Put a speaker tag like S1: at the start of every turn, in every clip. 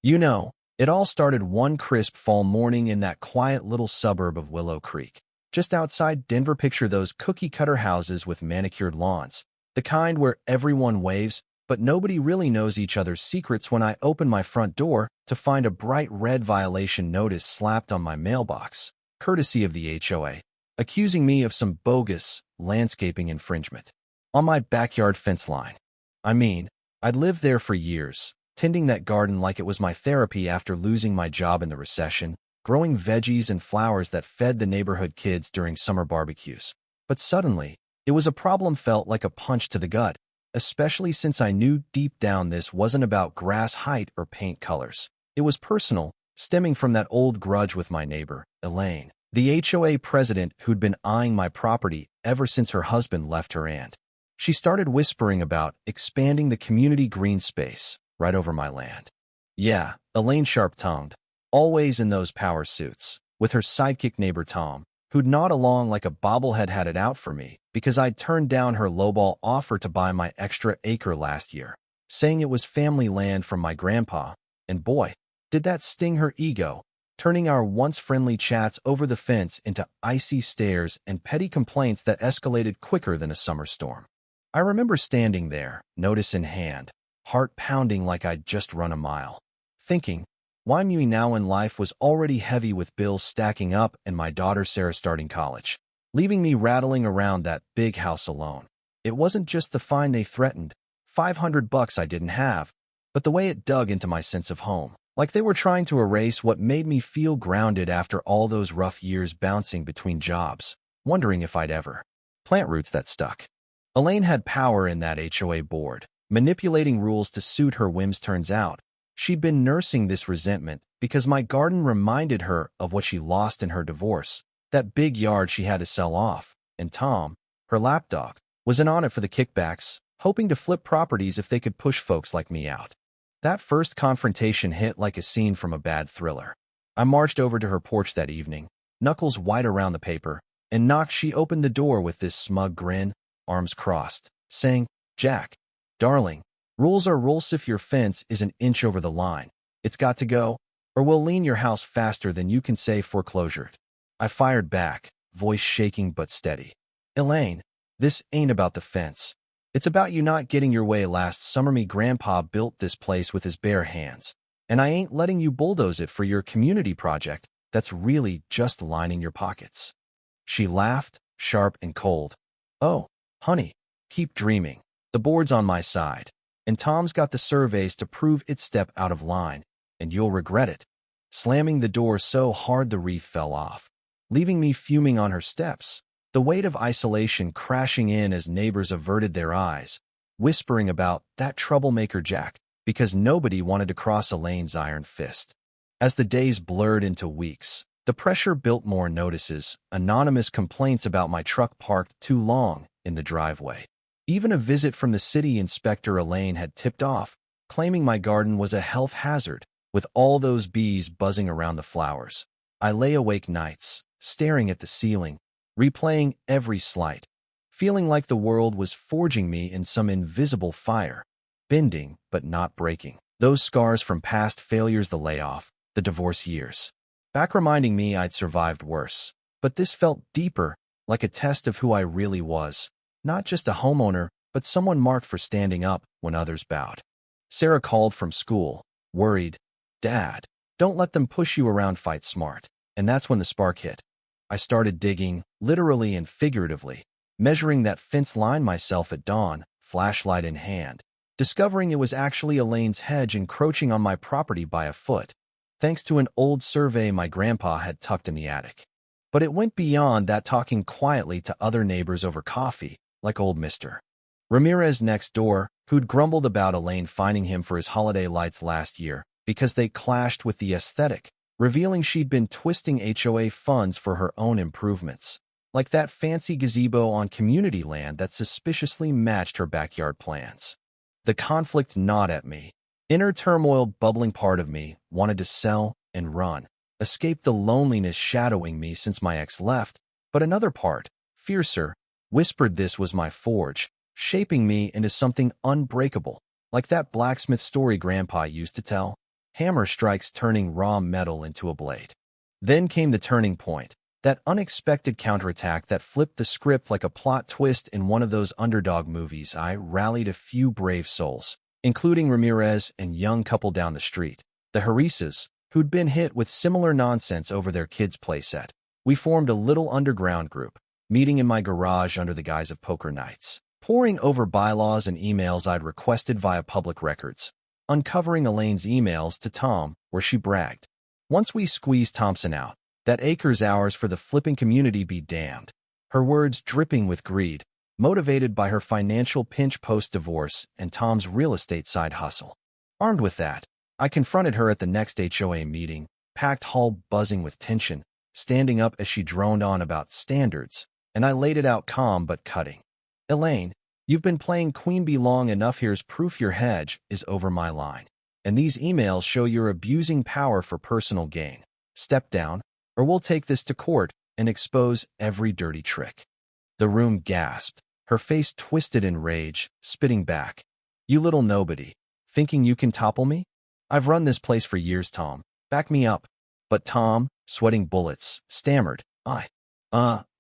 S1: You know, it all started one crisp fall morning in that quiet little suburb of Willow Creek. Just outside Denver, picture those cookie-cutter houses with manicured lawns, the kind where everyone waves, but nobody really knows each other's secrets. When I opened my front door to find a bright red violation notice slapped on my mailbox, courtesy of the HOA, accusing me of some bogus landscaping infringement on my backyard fence line. I mean, I'd lived there for years, tending that garden like it was my therapy after losing my job in the recession, growing veggies and flowers that fed the neighborhood kids during summer barbecues. But suddenly, it was a problem felt like a punch to the gut, especially since I knew deep down this wasn't about grass height or paint colors. It was personal, stemming from that old grudge with my neighbor, Elaine, the HOA president who'd been eyeing my property ever since her husband left her, and she started whispering about expanding the community green space right over my land. Yeah, Elaine, sharp-tongued, always in those power suits, with her sidekick neighbor Tom, who'd nod along like a bobblehead, had it out for me because I'd turned down her lowball offer to buy my extra acre last year, saying it was family land from my grandpa, and boy, did that sting her ego, turning our once friendly chats over the fence into icy stares and petty complaints that escalated quicker than a summer storm. I remember standing there, notice in hand, heart pounding like I'd just run a mile, thinking, why me now? In life was already heavy with bills stacking up and my daughter Sarah starting college, leaving me rattling around that big house alone. It wasn't just the fine they threatened, $500 I didn't have, but the way it dug into my sense of home, like they were trying to erase what made me feel grounded after all those rough years bouncing between jobs, wondering if I'd ever plant roots that stuck. Elaine had power in that HOA board, manipulating rules to suit her whims. Turns out, she'd been nursing this resentment because my garden reminded her of what she lost in her divorce, that big yard she had to sell off, and Tom, her lapdog, was in on it for the kickbacks, hoping to flip properties if they could push folks like me out. That first confrontation hit like a scene from a bad thriller. I marched over to her porch that evening, knuckles white around the paper, and knocked. She opened the door with this smug grin, arms crossed, saying, "Jack, darling, rules are rules. If your fence is an inch over the line, it's got to go, or we'll lean your house faster than you can say foreclosure." I fired back, voice shaking but steady. "Elaine, this ain't about the fence. It's about you not getting your way. Last summer me grandpa built this place with his bare hands, and I ain't letting you bulldoze it for your community project that's really just lining your pockets." She laughed, sharp and cold. "Oh, honey, keep dreaming. The board's on my side, and Tom's got the surveys to prove it. Step out of line, and you'll regret it." Slamming the door so hard the wreath fell off, leaving me fuming on her steps, the weight of isolation crashing in as neighbors averted their eyes, whispering about that troublemaker Jack, because nobody wanted to cross Elaine's iron fist. As the days blurred into weeks, the pressure built. More notices, anonymous complaints about my truck parked too long in the driveway. Even a visit from the city inspector Elaine had tipped off, claiming my garden was a health hazard, with all those bees buzzing around the flowers. I lay awake nights, staring at the ceiling, replaying every slight, feeling like the world was forging me in some invisible fire, bending but not breaking. Those scars from past failures, the layoff, the divorce years, back reminding me I'd survived worse. But this felt deeper, like a test of who I really was. Not just a homeowner, but someone marked for standing up when others bowed. Sarah called from school, worried. "Dad, don't let them push you around, fight smart." And that's when the spark hit. I started digging, literally and figuratively, measuring that fence line myself at dawn, flashlight in hand, discovering it was actually Elaine's hedge encroaching on my property by a foot, thanks to an old survey my grandpa had tucked in the attic. But it went beyond that, talking quietly to other neighbors over coffee, like old Mr. Ramirez next door, who'd grumbled about Elaine finding him for his holiday lights last year because they clashed with the aesthetic, revealing she'd been twisting HOA funds for her own improvements, like that fancy gazebo on community land that suspiciously matched her backyard plans. The conflict gnawed at me. Inner turmoil bubbling. Part of me wanted to sell and run, escape the loneliness shadowing me since my ex left, but another part, fiercer, whispered this was my forge, shaping me into something unbreakable, like that blacksmith story Grandpa used to tell. hammer strikes turning raw metal into a blade. Then came the turning point, that unexpected counterattack that flipped the script like a plot twist in one of those underdog movies. I rallied a few brave souls, including Ramirez and young couple down the street, the Harisas, who'd been hit with similar nonsense over their kids' playset. We formed a little underground group, meeting in my garage under the guise of poker nights, poring over bylaws and emails I'd requested via public records, uncovering Elaine's emails to Tom where she bragged. Once we squeezed Thompson out, that acre's ours for the flipping community be damned. Her words dripping with greed, motivated by her financial pinch post-divorce and Tom's real estate side hustle. Armed with that, I confronted her at the next HOA meeting, packed hall buzzing with tension, standing up as she droned on about standards, and I laid it out calm but cutting. Elaine, you've been playing queen bee long enough. Here's proof your hedge is over my line. And these emails show you're abusing power for personal gain. Step down, or we'll take this to court and expose every dirty trick. The room gasped, her face twisted in rage, spitting back. You little nobody, thinking you can topple me? I've run this place for years, Tom. Back me up. But Tom, sweating bullets, stammered,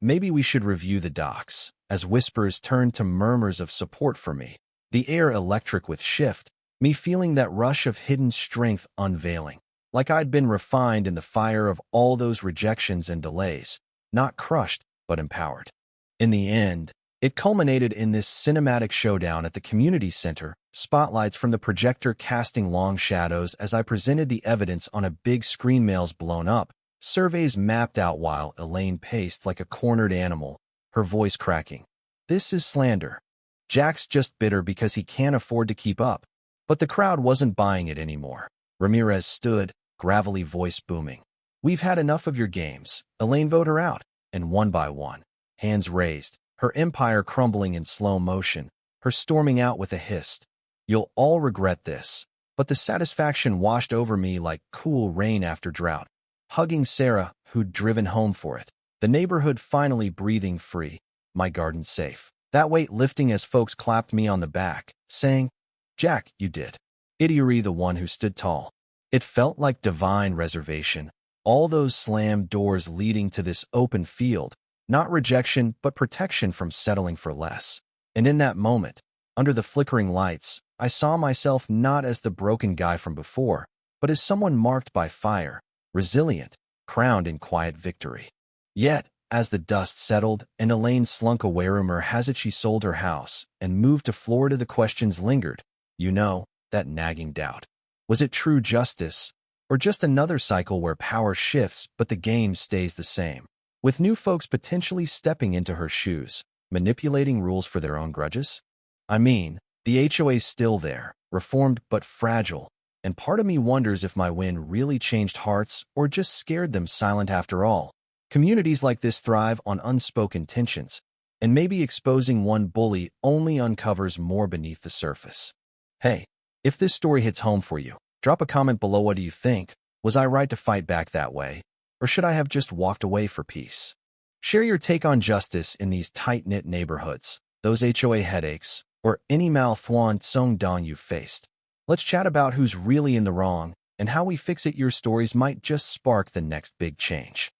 S1: maybe we should review the docs, as whispers turned to murmurs of support for me. The air electric with shift, me feeling that rush of hidden strength unveiling, like I'd been refined in the fire of all those rejections and delays, not crushed, but empowered. In the end, it culminated in this cinematic showdown at the community center, spotlights from the projector casting long shadows as I presented the evidence on a big screen, mails blown up, surveys mapped out while Elaine paced like a cornered animal, her voice cracking. This is slander. Jack's just bitter because he can't afford to keep up. But the crowd wasn't buying it anymore. Ramirez stood, gravelly voice booming. We've had enough of your games. Elaine, vote her out. And one by one, hands raised, her empire crumbling in slow motion, her storming out with a hiss. You'll all regret this. But the satisfaction washed over me like cool rain after drought. Hugging Sarah, who'd driven home for it. The neighborhood finally breathing free. My garden safe. That weight lifting as folks clapped me on the back, saying, Jack, you did. Idiory, the one who stood tall. It felt like divine reservation. All those slammed doors leading to this open field. Not rejection, but protection from settling for less. And in that moment, under the flickering lights, I saw myself not as the broken guy from before, but as someone marked by fire, resilient, crowned in quiet victory. Yet, as the dust settled and Elaine slunk away, rumor has it she sold her house and moved to Florida. The questions lingered. You know, that nagging doubt. Was it true justice, or just another cycle where power shifts but the game stays the same? With new folks potentially stepping into her shoes, manipulating rules for their own grudges? I mean, the HOA's still there, reformed but fragile, and part of me wonders if my win really changed hearts or just scared them silent after all. Communities like this thrive on unspoken tensions, and maybe exposing one bully only uncovers more beneath the surface. Hey, if this story hits home for you, drop a comment below. What do you think? Was I right to fight back that way? Or should I have just walked away for peace? Share your take on justice in these tight-knit neighborhoods, those HOA headaches, or any malfeasance dong you've faced. Let's chat about who's really in the wrong and how we fix it. Your stories might just spark the next big change.